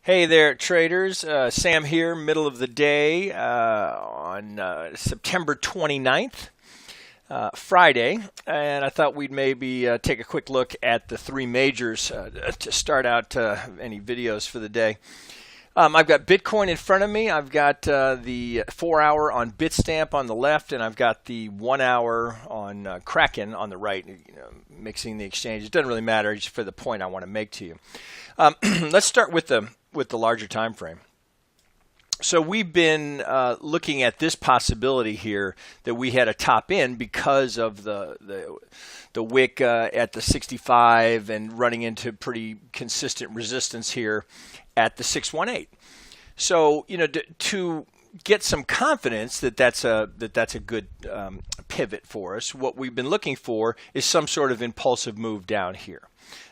Hey there, traders. Sam here, middle of the day on September 29th, Friday. And I thought we'd maybe take a quick look at the three majors to start out any videos for the day. I've got Bitcoin in front of me. I've got the 4-hour on Bitstamp on the left, and I've got the 1-hour on Kraken on the right, mixing the exchange. It doesn't really matter, just for the point I want to make to you. Let's start with the larger time frame. So we've been looking at this possibility here that we had a top in because of the wick at the 65 and running into pretty consistent resistance here at the 618. So to get some confidence that that's a good pivot for us, what we've been looking for is some sort of impulsive move down here.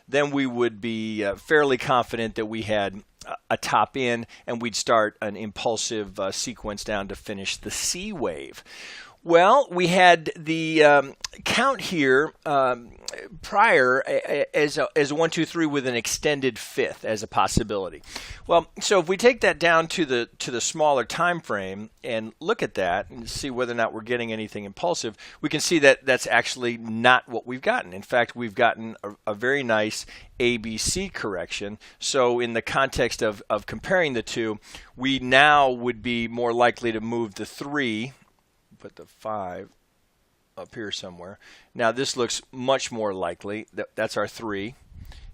Then we would be fairly confident that we had a top in, and we'd start an impulsive sequence down to finish the C wave. Well, we had the count here prior as a 1, 2, 3 with an extended fifth as a possibility. Well, so if we take that down to the smaller time frame and look at that and see whether or not we're getting anything impulsive, we can see that that's actually not what we've gotten. In fact, we've gotten a very nice ABC correction. So in the context of comparing the two, we now would be more likely to move the 3. Put the 5 up here somewhere. Now this looks much more likely. That's our 3.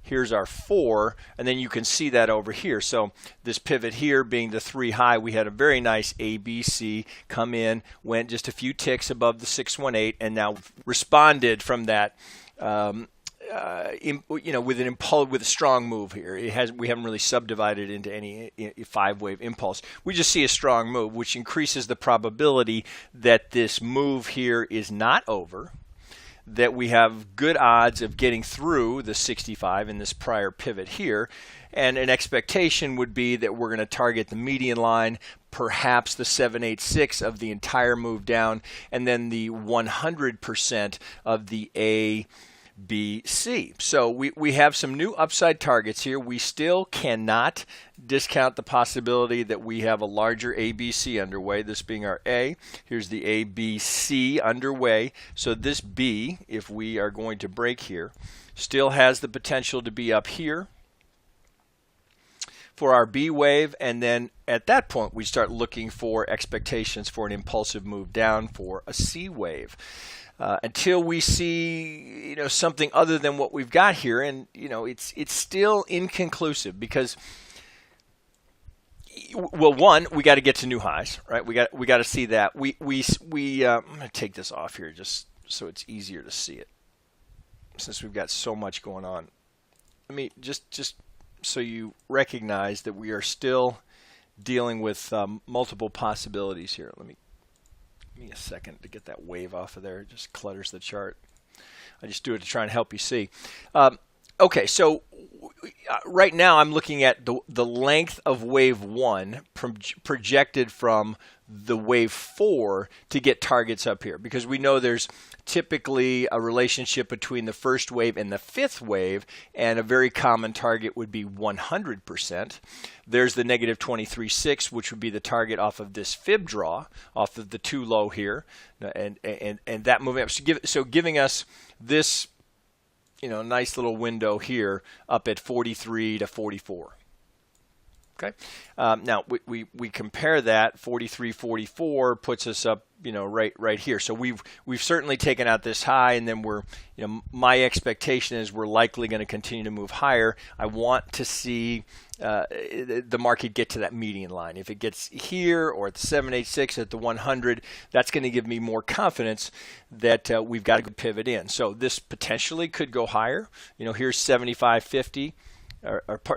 Here's our 4, and then you can see that over here. So this pivot here being the 3 high, we had a very nice with went just a few ticks above the 618, and now responded from that. With a strong move here. We haven't really subdivided into any 5-wave impulse. We just see a strong move, which increases the probability that this move here is not over, that we have good odds of getting through the 65 in this prior pivot here, and an expectation would be that we're going to target the median line, perhaps the 786 of the entire move down, and then the 100% of the A, B, C. So we have some new upside targets here. We still cannot discount the possibility that we have a larger ABC underway, this being our A. Here's the ABC underway. So this B, if we are going to break here, still has the potential to be up here for our B wave, and then at that point we start looking for expectations for an impulsive move down for a C wave. Until we see something other than what we've got here, and it's still inconclusive because, well, one, we got to get to new highs, right? We got to see that. I'm going to take this off here just so it's easier to see it, since we've got so much going on. Let me just so you recognize that we are still dealing with multiple possibilities here. Let me a second to get that wave off of there. It just clutters the chart. I just do it to try and help you see. Okay, so right now I'm looking at the length of wave 1 projected from the wave 4 to get targets up here, because we know there's typically a relationship between the first wave and the 5th wave, and a very common target would be 100%. There's the negative 23.6, which would be the target off of this fib draw, off of the 2 low here, and that moving up. So giving us this nice little window here up at 43 to 44. Okay. Now we compare that. 43, 44 puts us up, right here. So we've certainly taken out this high, and then we're, my expectation is we're likely going to continue to move higher. I want to see the market get to that median line. If it gets here or at the 786 at the 100, that's going to give me more confidence that we've got a good pivot in. So this potentially could go higher. Here's 75.50.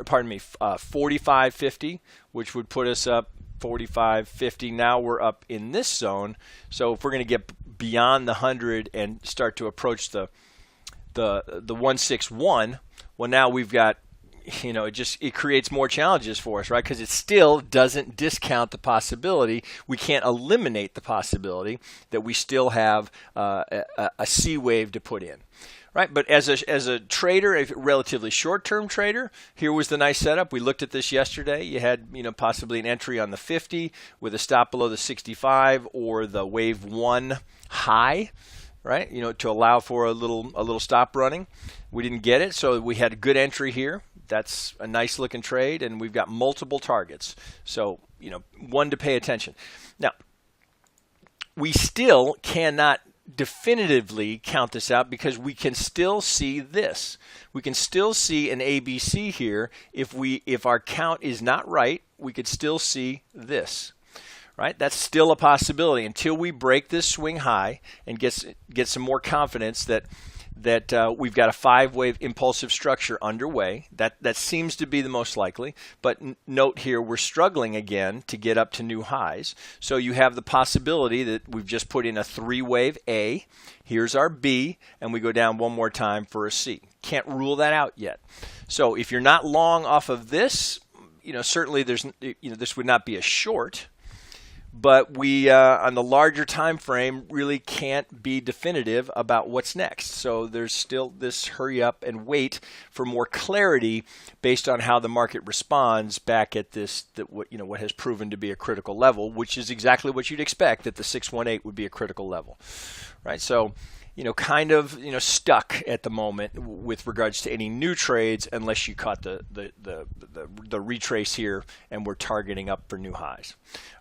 Pardon me, 45.50, which would put us up 45.50. Now we're up in this zone. So if we're going to get beyond the 100 and start to approach the 161, well, now we've got, it creates more challenges for us, right? Because it still doesn't discount the possibility. We can't eliminate the possibility that we still have a C wave to put in. right? But as a trader, a relatively short-term trader, here was the nice setup. We looked at this yesterday. You had, possibly an entry on the 50 with a stop below the 65 or the wave 1 high, right? To allow for a little stop running. We didn't get it, so we had a good entry here. That's a nice looking trade, and we've got multiple targets. So, one to pay attention. Now, we still cannot definitively count this out because we can still see this. We can still see an ABC here. If our count is not right, we could still see this. Right? That's still a possibility until we break this swing high and get some more confidence that we've got a 5-wave impulsive structure underway. That seems to be the most likely. But note here, we're struggling again to get up to new highs. So you have the possibility that we've just put in a 3-wave A. Here's our B, and we go down one more time for a C. Can't rule that out yet. So if you're not long off of this, certainly this would not be a short. But we, on the larger time frame, really can't be definitive about what's next. So there's still this hurry up and wait for more clarity based on how the market responds back at what has proven to be a critical level, which is exactly what you'd expect, that the 618 would be a critical level, right? So, kind of, stuck at the moment with regards to any new trades, unless you caught the retrace here and we're targeting up for new highs.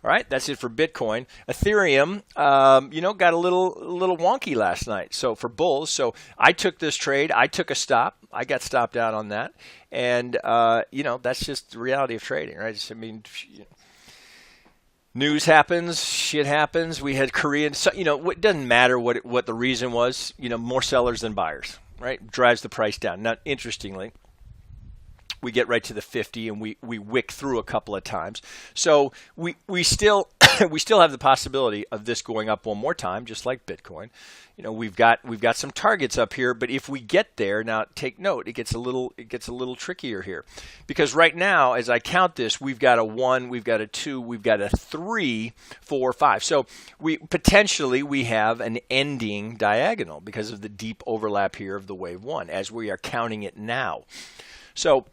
All right, that's it for Bitcoin. Ethereum, got a little wonky last night. So for bulls, so I took this trade. I took a stop. I got stopped out on that, and that's just the reality of trading, right? News happens, shit happens. We had Korean, it doesn't matter what the reason was. More sellers than buyers, right? Drives the price down. Now, interestingly, we get right to the 50 and we wick through a couple of times. So we still we still have the possibility of this going up one more time, just like Bitcoin. We've got some targets up here, but if we get there, now take note, it gets a little trickier here, because right now, as I count this, we've got a 1, we've got a 2, we've got a 3, 4, 5. So we have an ending diagonal because of the deep overlap here of the wave 1 as we are counting it now. So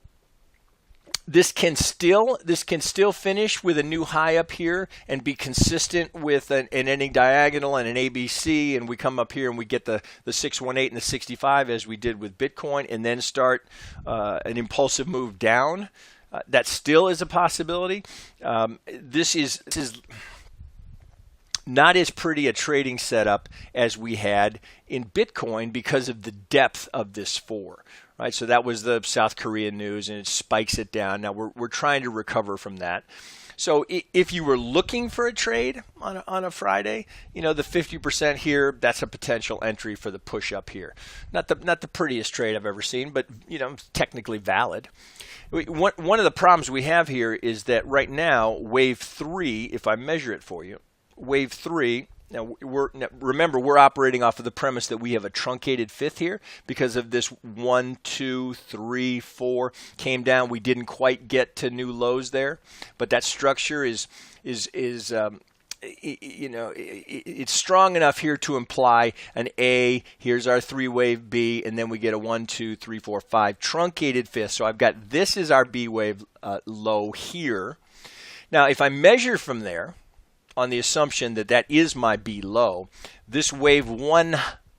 this can still finish with a new high up here and be consistent with an ending diagonal and an ABC, and we come up here and we get the 618 and the 65 as we did with Bitcoin, and then start an impulsive move down. That still is a possibility. This is not as pretty a trading setup as we had in Bitcoin because of the depth of this 4. Right, so that was the South Korean news, and it spikes it down. Now we're trying to recover from that. So if you were looking for a trade on a Friday, the 50% here, that's a potential entry for the push up here. Not the prettiest trade I've ever seen, but technically valid. One of the problems we have here is that right now, wave 3, if I measure it for you, wave 3. Now, remember, we're operating off of the premise that we have a truncated 5th here because of this 1, 2, 3, 4 came down. We didn't quite get to new lows there, but that structure is it's strong enough here to imply an A. Here's our 3-wave B, and then we get a 1, 2, 3, 4, 5 truncated 5th. So I've got this is our B wave low here. Now, if I measure from there, on the assumption that is my B low, this wave 1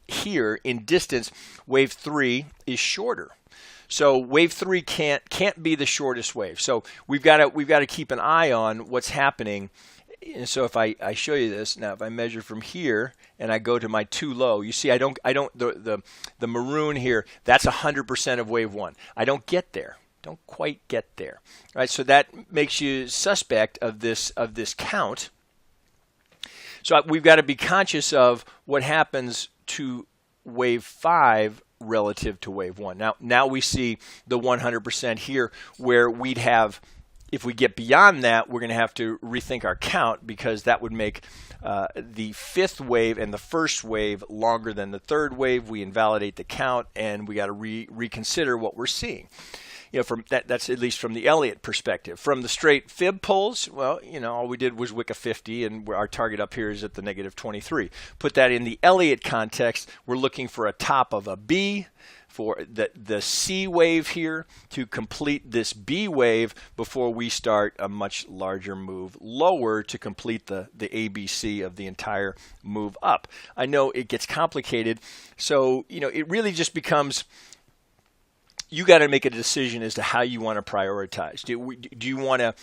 here in distance, wave 3 is shorter. So wave 3 can't be the shortest wave. So we've got to keep an eye on what's happening. And so if I show you this now, if I measure from here and I go to my 2 low, you see the maroon here, that's 100% of wave 1. I don't get there. Don't quite get there. All right, so that makes you suspect of this count. So we've got to be conscious of what happens to wave 5 relative to wave 1. Now we see the 100% here, where we'd have, if we get beyond that, we're going to have to rethink our count, because that would make the 5th wave and the 1st wave longer than the 3rd wave. We invalidate the count, and we got to reconsider what we're seeing. from that's at least from the Elliott perspective. From the straight fib pulls, well, all we did was wick a 50, and our target up here is at the negative 23. Put that in the Elliott context, we're looking for a top of a B, for the C wave here to complete this B wave before we start a much larger move lower to complete the ABC of the entire move up. I know it gets complicated, so it really just becomes, you got to make a decision as to how you want to prioritize. Do you want to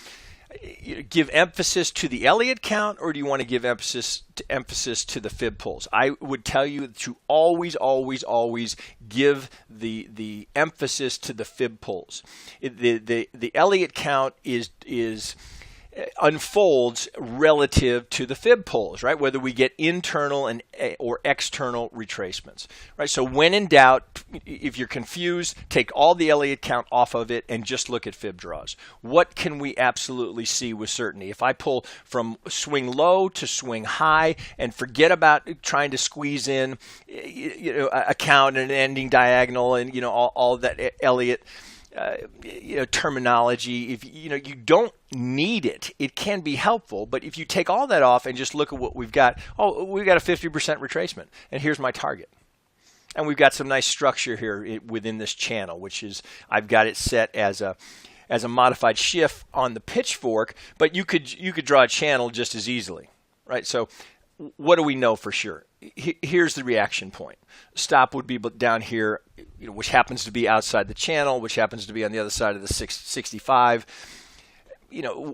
give emphasis to the Elliott count, or do you want to give emphasis to the fib pulls? I would tell you to always give the emphasis to the fib pulls. The Elliott count is unfolds relative to the fib pulls, right? Whether we get internal or external retracements, right? So when in doubt, if you're confused, take all the Elliott count off of it and just look at fib draws. What can we absolutely see with certainty? If I pull from swing low to swing high and forget about trying to squeeze in, a count and an ending diagonal and all that Elliott terminology, if you don't need it, it can be helpful. But if you take all that off and just look at what we've got, we've got a 50% retracement, and here's my target. And we've got some nice structure here within this channel, which is, I've got it set as a modified shift on the pitchfork, but you could draw a channel just as easily, right? So what do we know for sure? Here's the reaction point. Stop would be down here, which happens to be outside the channel, which happens to be on the other side of the 65.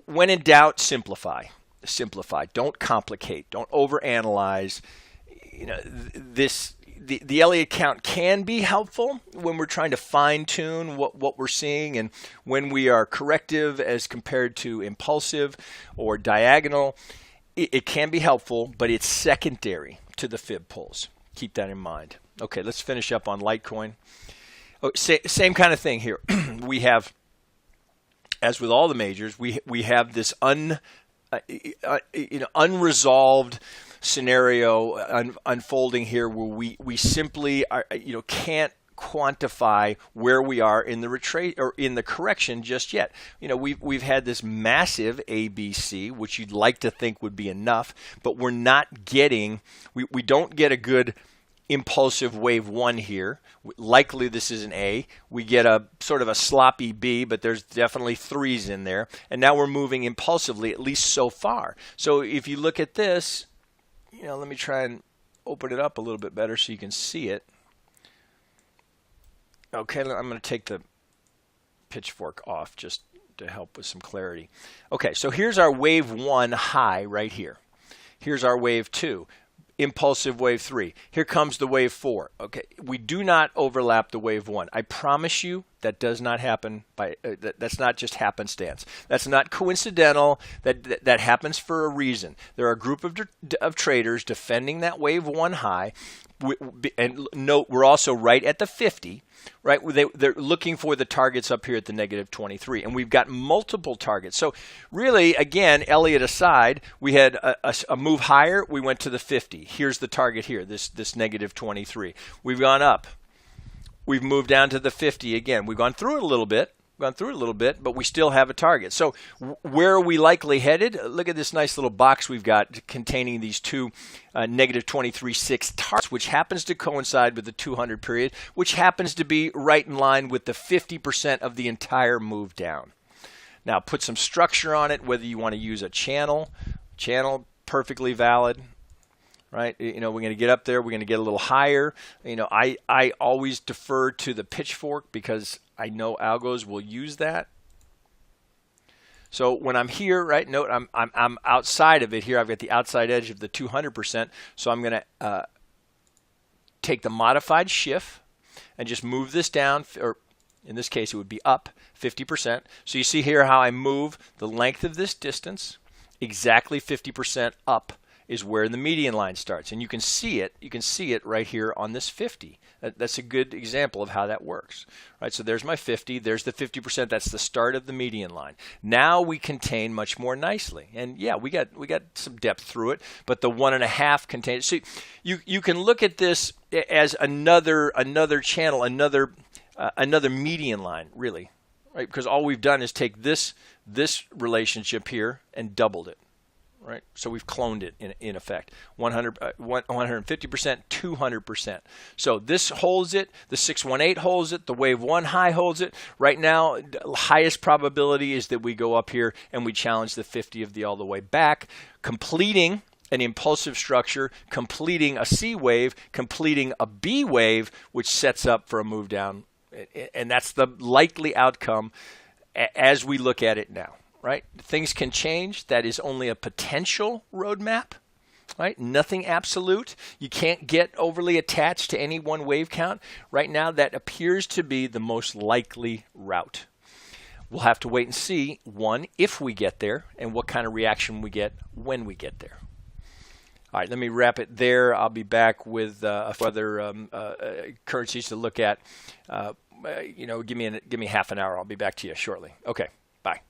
When in doubt, simplify. Simplify. Don't complicate. Don't overanalyze. The Elliott count can be helpful when we're trying to fine-tune what we're seeing, and when we are corrective as compared to impulsive or diagonal. It can be helpful, but it's secondary to the fib pulls. Keep that in mind. Okay, let's finish up on Litecoin. Same kind of thing here. We have, as with all the majors, we have this unresolved scenario unfolding here, where we simply are, can't quantify where we are in the retreat or in the correction just yet. We've had this massive ABC, which you'd like to think would be enough, but we're not getting, we don't get a good impulsive wave 1 here. Likely this is an A. We get a sort of a sloppy B, but there's definitely 3s in there. And now we're moving impulsively, at least so far. So if you look at this, let me try and open it up a little bit better so you can see it. Okay, I'm going to take the pitchfork off just to help with some clarity. Okay, so here's our wave 1 high right here. Here's our wave 2, impulsive wave 3. Here comes the wave 4. Okay, we do not overlap the wave 1. I promise you that does not happen by that's not just happenstance. That's not coincidental. That happens for a reason. There are a group of traders defending that wave 1 high. And note, we're also right at the 50, right? They're looking for the targets up here at the negative 23, and we've got multiple targets. So really, again, Elliott aside, we had a move higher. We went to the 50. Here's the target here, this negative 23. We've gone up. We've moved down to the 50 again. We've gone through it a little bit. But we still have a target. So where are we likely headed? Look at this nice little box we've got containing these two negative 23.6 targets, which happens to coincide with the 200 period, which happens to be right in line with the 50% of the entire move down. Now put some structure on it, whether you want to use a channel, perfectly valid. Right, we're going to get up there. We're going to get a little higher. I always defer to the pitchfork because I know algos will use that. So when I'm here, right, note I'm outside of it here. I've got the outside edge of the 200%. So I'm going to take the modified shift and just move this down, or in this case it would be up 50%. So you see here how I move the length of this distance, exactly 50% up is where the median line starts, and you can see it right here on this 50. That's a good example of how that works, right? So there's my 50, there's the 50%, that's the start of the median line. Now we contain much more nicely, and yeah, we got some depth through it, but the 1.5 contains. So you can look at this as another channel, another median line, really. right? Because all we've done is take this relationship here and doubled it, right? So we've cloned it in effect, 150%, 200%. So this holds it, the 618 holds it, the wave 1 high holds it. Right now, highest probability is that we go up here and we challenge the 50 of the all the way back, completing an impulsive structure, completing a C wave, completing a B wave, which sets up for a move down. And that's the likely outcome as we look at it now, right? Things can change. That is only a potential roadmap, right? Nothing absolute. You can't get overly attached to any one wave count. Right now, that appears to be the most likely route. We'll have to wait and see, one, if we get there, and what kind of reaction we get when we get there. All right, let me wrap it there. I'll be back with other currencies to look at. Give me half an hour. I'll be back to you shortly. Okay, bye.